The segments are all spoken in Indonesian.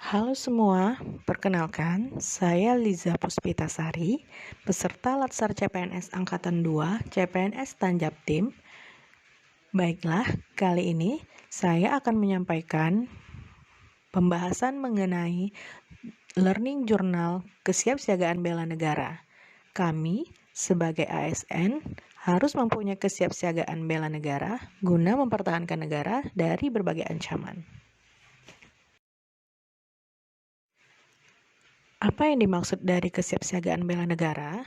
Halo semua, perkenalkan saya Liza Puspitasari, peserta Latsar CPNS Angkatan 2 CPNS Tanjab Tim. Baiklah, kali ini saya akan menyampaikan pembahasan mengenai Learning Journal Kesiapsiagaan Bela Negara. Kami sebagai ASN harus mempunyai kesiapsiagaan bela negara guna mempertahankan negara dari berbagai ancaman. Apa yang dimaksud dari kesiapsiagaan bela negara?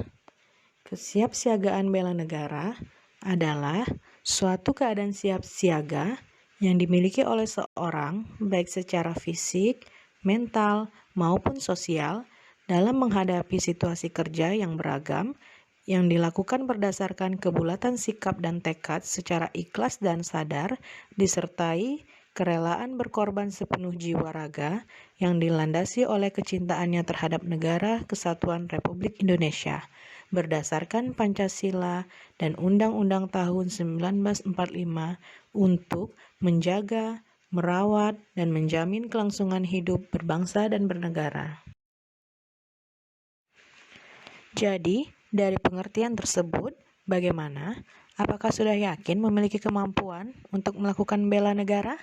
Kesiapsiagaan bela negara adalah suatu keadaan siap siaga yang dimiliki oleh seorang baik secara fisik, mental, maupun sosial dalam menghadapi situasi kerja yang beragam yang dilakukan berdasarkan kebulatan sikap dan tekad secara ikhlas dan sadar disertai kerelaan berkorban sepenuh jiwa raga yang dilandasi oleh kecintaannya terhadap negara Kesatuan Republik Indonesia berdasarkan Pancasila dan Undang-Undang tahun 1945 untuk menjaga, merawat, dan menjamin kelangsungan hidup berbangsa dan bernegara. Jadi, dari pengertian tersebut, bagaimana? Apakah sudah yakin memiliki kemampuan untuk melakukan bela negara?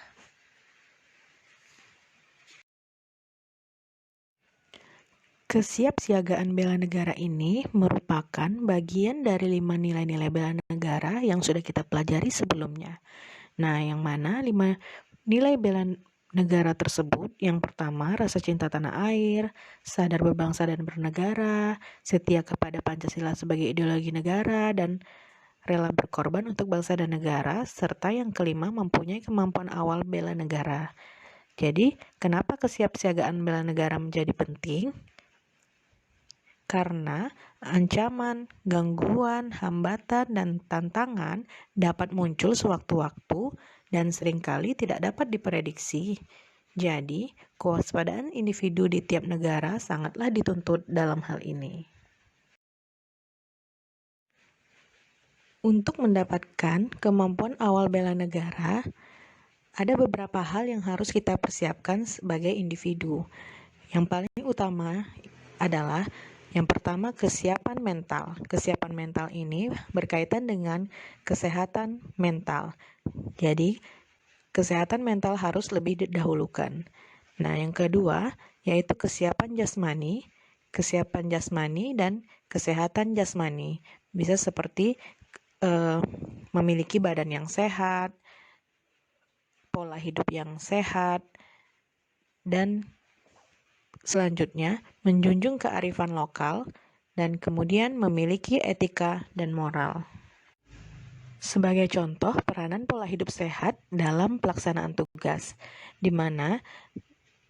Kesiapsiagaan bela negara ini merupakan bagian dari 5 nilai-nilai bela negara yang sudah kita pelajari sebelumnya. Nah, yang mana 5 nilai bela negara tersebut? Yang pertama, rasa cinta tanah air, sadar berbangsa dan bernegara, setia kepada Pancasila sebagai ideologi negara, dan rela berkorban untuk bangsa dan negara, serta yang kelima, mempunyai kemampuan awal bela negara. Jadi, kenapa kesiapsiagaan bela negara menjadi penting? Karena ancaman, gangguan, hambatan, dan tantangan dapat muncul sewaktu-waktu dan seringkali tidak dapat diprediksi. Jadi, kewaspadaan individu di tiap negara sangatlah dituntut dalam hal ini. Untuk mendapatkan kemampuan awal bela negara, ada beberapa hal yang harus kita persiapkan sebagai individu. Yang paling utama adalah yang pertama, kesiapan mental. Kesiapan mental ini berkaitan dengan kesehatan mental. Jadi, kesehatan mental harus lebih didahulukan. Nah, yang kedua yaitu kesiapan jasmani. Kesiapan jasmani dan kesehatan jasmani bisa seperti memiliki badan yang sehat, pola hidup yang sehat, dan selanjutnya menjunjung kearifan lokal dan kemudian memiliki etika dan moral. Sebagai contoh, peranan pola hidup sehat dalam pelaksanaan tugas, di mana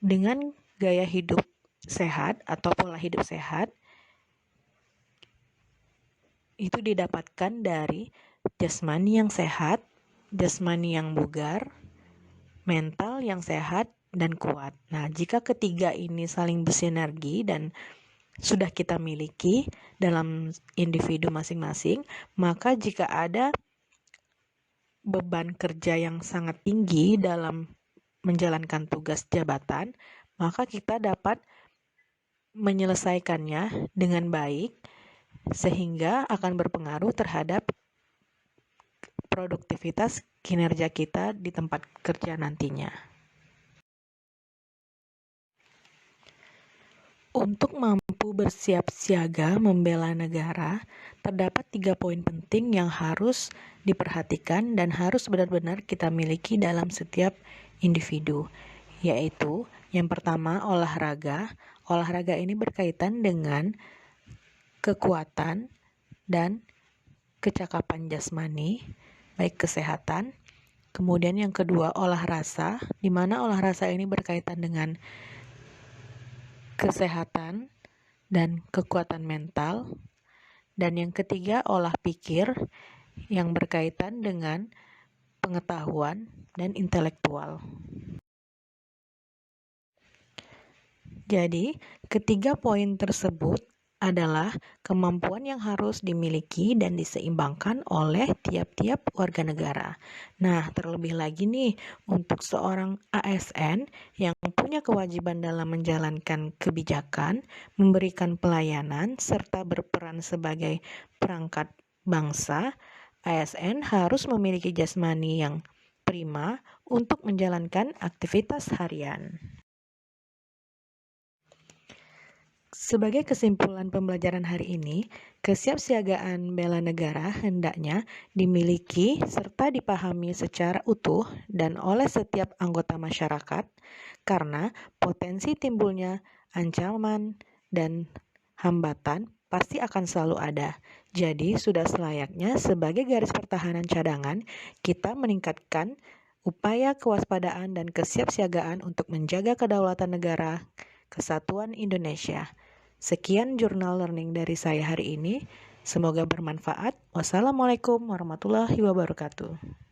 dengan gaya hidup sehat atau pola hidup sehat itu didapatkan dari jasmani yang sehat, jasmani yang bugar, mental yang sehat dan kuat. Nah, jika ketiga ini saling bersinergi dan sudah kita miliki dalam individu masing-masing, maka jika ada beban kerja yang sangat tinggi dalam menjalankan tugas jabatan, maka kita dapat menyelesaikannya dengan baik sehingga akan berpengaruh terhadap produktivitas kinerja kita di tempat kerja nantinya. Untuk mampu bersiap siaga membela negara, terdapat 3 poin penting yang harus diperhatikan dan harus benar-benar kita miliki dalam setiap individu, yaitu yang pertama olahraga. Olahraga ini berkaitan dengan kekuatan dan kecakapan jasmani, baik kesehatan. Kemudian yang kedua olah rasa, di mana olah rasa ini berkaitan dengan kesehatan dan kekuatan mental. Dan yang ketiga olah pikir yang berkaitan dengan pengetahuan dan intelektual. Jadi, ketiga poin tersebut adalah kemampuan yang harus dimiliki dan diseimbangkan oleh tiap-tiap warga negara. Nah, terlebih lagi nih, untuk seorang ASN yang punya kewajiban dalam menjalankan kebijakan, memberikan pelayanan, serta berperan sebagai perangkat bangsa, ASN harus memiliki jasmani yang prima untuk menjalankan aktivitas harian. Sebagai kesimpulan pembelajaran hari ini, kesiapsiagaan bela negara hendaknya dimiliki serta dipahami secara utuh dan oleh setiap anggota masyarakat karena potensi timbulnya ancaman dan hambatan pasti akan selalu ada. Jadi, sudah selayaknya sebagai garis pertahanan cadangan, kita meningkatkan upaya kewaspadaan dan kesiapsiagaan untuk menjaga kedaulatan negara Kesatuan Indonesia. Sekian jurnal learning dari saya hari ini. Semoga bermanfaat. Wassalamualaikum warahmatullahi wabarakatuh.